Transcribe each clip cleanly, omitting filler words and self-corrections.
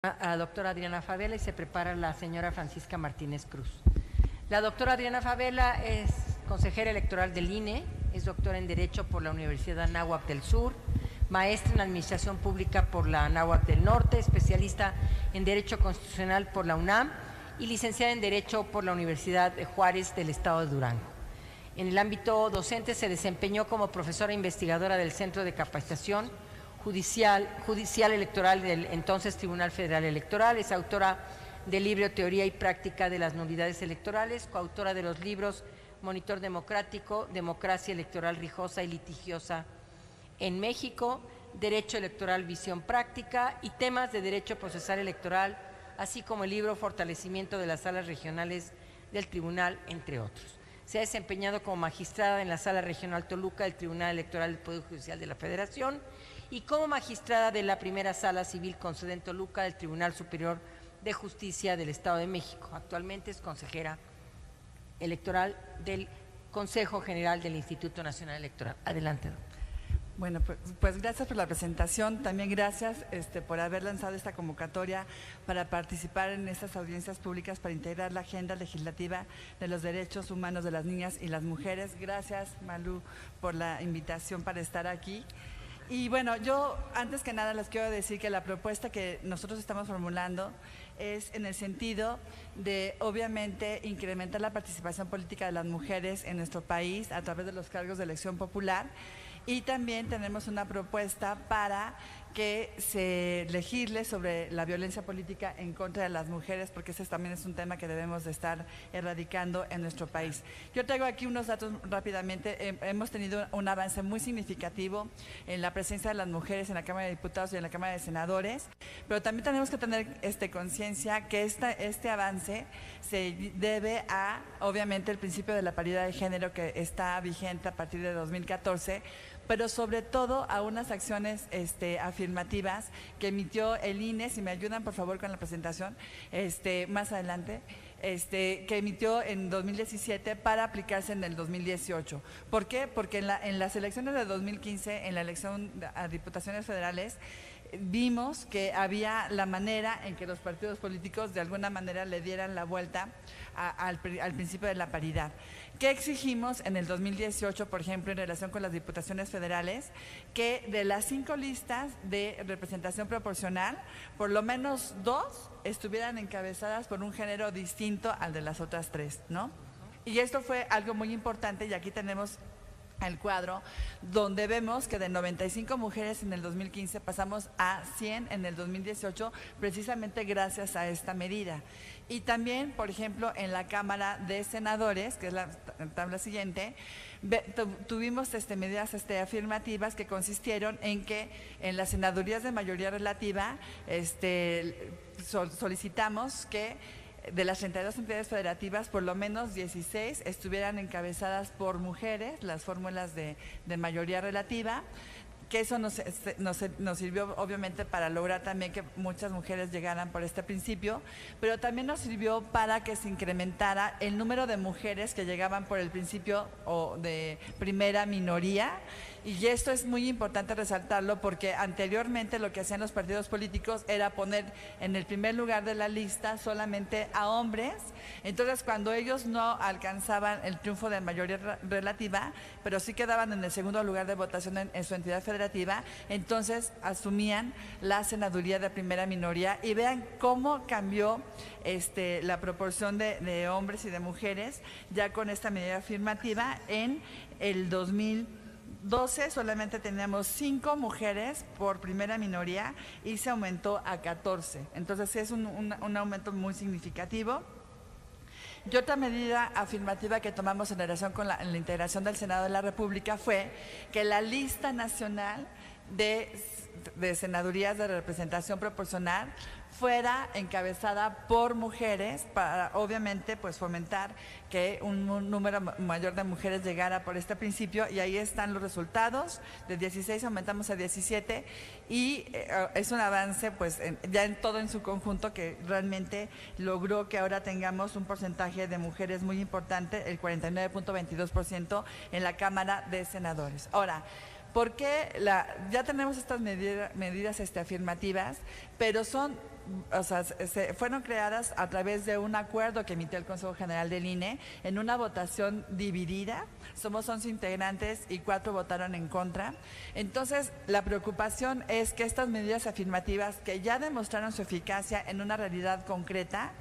A la doctora Adriana Favela y se prepara la señora Francisca Martínez Cruz. La doctora Adriana Favela es consejera electoral del INE, es doctora en Derecho por la Universidad Anáhuac del Sur, maestra en Administración Pública por la Anáhuac del Norte, especialista en Derecho Constitucional por la UNAM y licenciada en Derecho por la Universidad de Juárez del Estado de Durango. En el ámbito docente se desempeñó como profesora investigadora del Centro de Capacitación Judicial Electoral del entonces Tribunal Federal Electoral, es autora del libro Teoría y Práctica de las Nulidades Electorales, coautora de los libros Monitor Democrático, Democracia Electoral Rijosa y Litigiosa en México, Derecho Electoral Visión Práctica y temas de Derecho Procesal Electoral, así como el libro Fortalecimiento de las Salas Regionales del Tribunal, entre otros. Se ha desempeñado como magistrada en la Sala Regional Toluca del Tribunal Electoral del Poder Judicial de la Federación y como magistrada de la Primera Sala Civil con sede en Toluca del Tribunal Superior de Justicia del Estado de México. Actualmente es consejera electoral del Consejo General del Instituto Nacional Electoral. Adelante, doctor. Bueno, pues gracias por la presentación, también gracias por haber lanzado esta convocatoria para participar en estas audiencias públicas para integrar la agenda legislativa de los derechos humanos de las niñas y las mujeres. Gracias, Malú, por la invitación para estar aquí. Y bueno, yo antes que nada les quiero decir que la propuesta que nosotros estamos formulando es en el sentido de, obviamente, incrementar la participación política de las mujeres en nuestro país a través de los cargos de elección popular. Y también tenemos una propuesta para que se legisle sobre la violencia política en contra de las mujeres, porque ese también es un tema que debemos de estar erradicando en nuestro país. Yo traigo aquí unos datos rápidamente. Hemos tenido un avance muy significativo en la presencia de las mujeres en la Cámara de Diputados y en la Cámara de Senadores, pero también tenemos que tener conciencia que este avance se debe a, obviamente, el principio de la paridad de género que está vigente a partir de 2014, pero sobre todo a unas acciones afirmativas que emitió el INE, si me ayudan por favor con la presentación, más adelante, que emitió en 2017 para aplicarse en el 2018. ¿Por qué? Porque en las elecciones de 2015, en la elección a diputaciones federales, vimos que había la manera en que los partidos políticos de alguna manera le dieran la vuelta al principio de la paridad. ¿Qué exigimos en el 2018, por ejemplo, en relación con las diputaciones federales? Que de las 5 listas de representación proporcional, por lo menos 2 estuvieran encabezadas por un género distinto al de las otras 3, ¿no? Y esto fue algo muy importante y aquí tenemos el cuadro donde vemos que de 95 mujeres en el 2015 pasamos a 100 en el 2018 precisamente gracias a esta medida. Y también, por ejemplo, en la Cámara de Senadores, que es la tabla siguiente, tuvimos medidas afirmativas que consistieron en que en las senadurías de mayoría relativa solicitamos que de las 32 entidades federativas, por lo menos 16 estuvieran encabezadas por mujeres, las fórmulas de mayoría relativa, que eso nos sirvió obviamente para lograr también que muchas mujeres llegaran por este principio, pero también nos sirvió para que se incrementara el número de mujeres que llegaban por el principio o de primera minoría. Y esto es muy importante resaltarlo porque anteriormente lo que hacían los partidos políticos era poner en el primer lugar de la lista solamente a hombres. Entonces, cuando ellos no alcanzaban el triunfo de mayoría relativa, pero sí quedaban en el segundo lugar de votación en su entidad federativa, entonces asumían la senaduría de primera minoría. Y vean cómo cambió la proporción de hombres y de mujeres ya con esta medida afirmativa. En el 2012 solamente teníamos 5 mujeres por primera minoría y se aumentó a 14. Entonces es un aumento muy significativo. Y otra medida afirmativa que tomamos en relación con la integración del Senado de la República fue que la lista nacional de senadurías de representación proporcional fuera encabezada por mujeres para obviamente pues fomentar que un número mayor de mujeres llegara por este principio, y ahí están los resultados. De 16 aumentamos a 17 y es un avance pues ya en todo en su conjunto que realmente logró que ahora tengamos un porcentaje de mujeres muy importante, el 49.22% en la Cámara de Senadores. Ahora, porque ya tenemos estas medidas afirmativas, pero son o sea, fueron creadas a través de un acuerdo que emitió el Consejo General del INE en una votación dividida. Somos 11 integrantes y 4 votaron en contra. Entonces, la preocupación es que estas medidas afirmativas que ya demostraron su eficacia en una realidad concreta,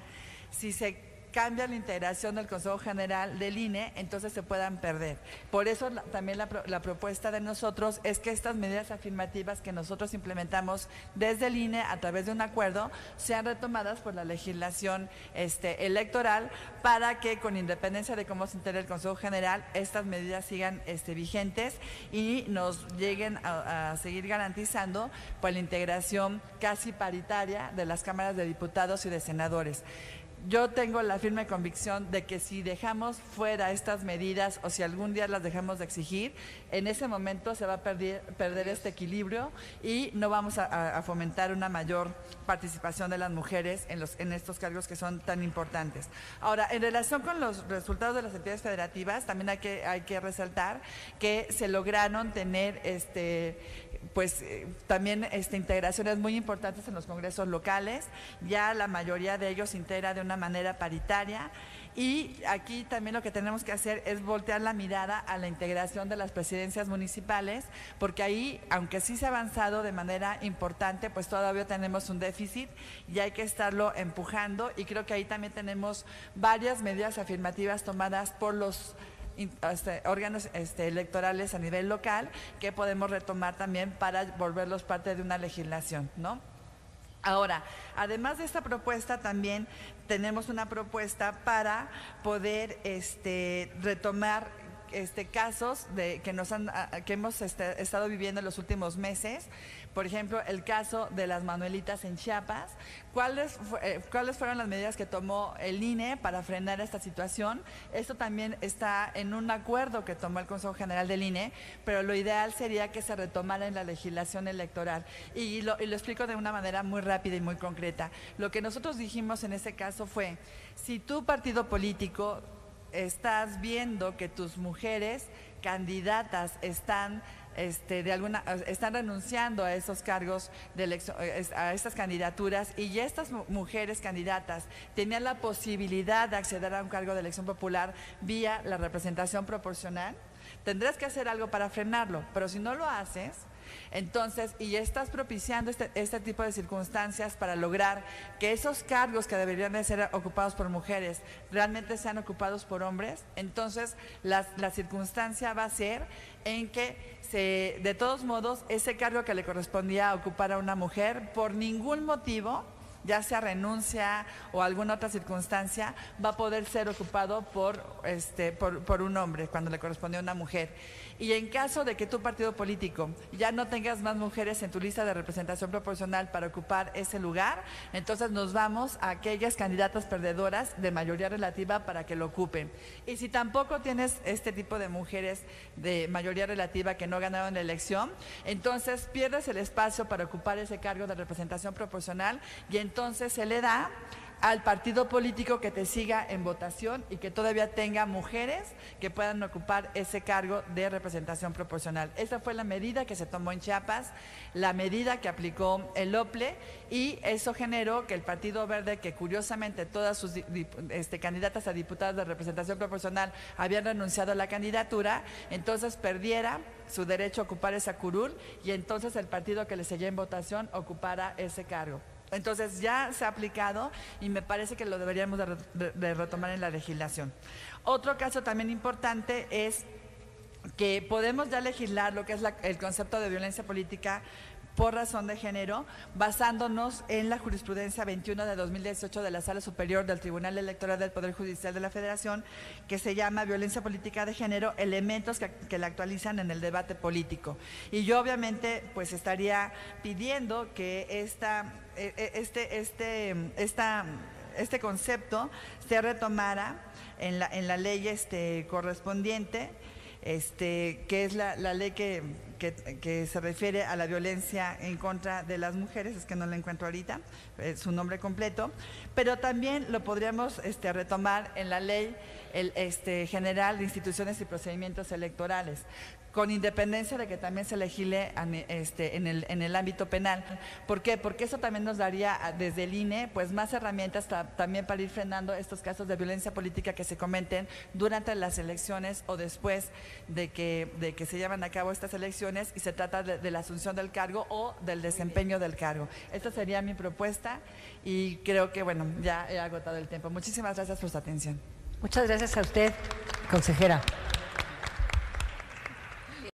si se cambia la integración del Consejo General del INE, entonces se puedan perder. Por eso también la propuesta de nosotros es que estas medidas afirmativas que nosotros implementamos desde el INE a través de un acuerdo sean retomadas por la legislación electoral, para que, con independencia de cómo se integre el Consejo General, estas medidas sigan vigentes y nos lleguen a seguir garantizando pues la integración casi paritaria de las cámaras de diputados y de senadores. Yo tengo la firme convicción de que si dejamos fuera estas medidas o si algún día las dejamos de exigir, en ese momento se va a perder este equilibrio y no vamos a fomentar una mayor participación de las mujeres en estos cargos que son tan importantes. Ahora, en relación con los resultados de las entidades federativas, también hay que resaltar que se lograron tener también integraciones muy importantes en los congresos locales. Ya la mayoría de ellos se integra de una manera paritaria, y aquí también lo que tenemos que hacer es voltear la mirada a la integración de las presidencias municipales, porque ahí, aunque sí se ha avanzado de manera importante, pues todavía tenemos un déficit y hay que estarlo empujando, y creo que ahí también tenemos varias medidas afirmativas tomadas por los órganos electorales a nivel local que podemos retomar también para volverlos parte de una legislación, ¿no? Ahora, además de esta propuesta, también tenemos una propuesta para poder retomar casos que hemos estado viviendo en los últimos meses. Por ejemplo, el caso de las Manuelitas en Chiapas. ¿Cuáles fueron las medidas que tomó el INE para frenar esta situación? Esto también está en un acuerdo que tomó el Consejo General del INE, pero lo ideal sería que se retomara en la legislación electoral. Y lo explico de una manera muy rápida y muy concreta. Lo que nosotros dijimos en ese caso fue: si tu partido político estás viendo que tus mujeres candidatas están renunciando a esos cargos de elección, a estas candidaturas, y ya estas mujeres candidatas tenían la posibilidad de acceder a un cargo de elección popular vía la representación proporcional, tendrás que hacer algo para frenarlo. Pero si no lo haces, entonces, y estás propiciando este tipo de circunstancias para lograr que esos cargos que deberían de ser ocupados por mujeres realmente sean ocupados por hombres, entonces la circunstancia va a ser en que de todos modos, ese cargo que le correspondía ocupar a una mujer, por ningún motivo, ya sea renuncia o alguna otra circunstancia, va a poder ser ocupado por un hombre cuando le corresponde a una mujer. Y en caso de que tu partido político ya no tengas más mujeres en tu lista de representación proporcional para ocupar ese lugar, entonces nos vamos a aquellas candidatas perdedoras de mayoría relativa para que lo ocupen. Y si tampoco tienes este tipo de mujeres de mayoría relativa que no ganaron la elección, entonces pierdes el espacio para ocupar ese cargo de representación proporcional, y entonces se le da al partido político que te siga en votación y que todavía tenga mujeres que puedan ocupar ese cargo de representación proporcional. Esa fue la medida que se tomó en Chiapas, la medida que aplicó el OPLE, y eso generó que el Partido Verde, que curiosamente todas sus candidatas a diputadas de representación proporcional habían renunciado a la candidatura, entonces perdiera su derecho a ocupar esa curul, y entonces el partido que le seguía en votación ocupara ese cargo. Entonces ya se ha aplicado y me parece que lo deberíamos de retomar en la legislación. Otro caso también importante es que podemos ya legislar lo que es el concepto de violencia política por razón de género, basándonos en la jurisprudencia 21 de 2018 de la Sala Superior del Tribunal Electoral del Poder Judicial de la Federación, que se llama Violencia Política de Género, elementos que la actualizan en el debate político. Y yo obviamente pues estaría pidiendo que este concepto se retomara en la ley correspondiente, que es la ley que se refiere a la violencia en contra de las mujeres. Es que no la encuentro ahorita, su nombre completo, pero también lo podríamos retomar en la ley general de instituciones y procedimientos electorales. con independencia de que también se legisle en el ámbito penal. ¿Por qué? Porque eso también nos daría desde el INE pues más herramientas también para ir frenando estos casos de violencia política que se cometen durante las elecciones o después de que se llevan a cabo estas elecciones y se trata de la asunción del cargo o del desempeño del cargo. Esta sería mi propuesta y creo que, bueno, ya he agotado el tiempo. Muchísimas gracias por su atención. Muchas gracias a usted, consejera.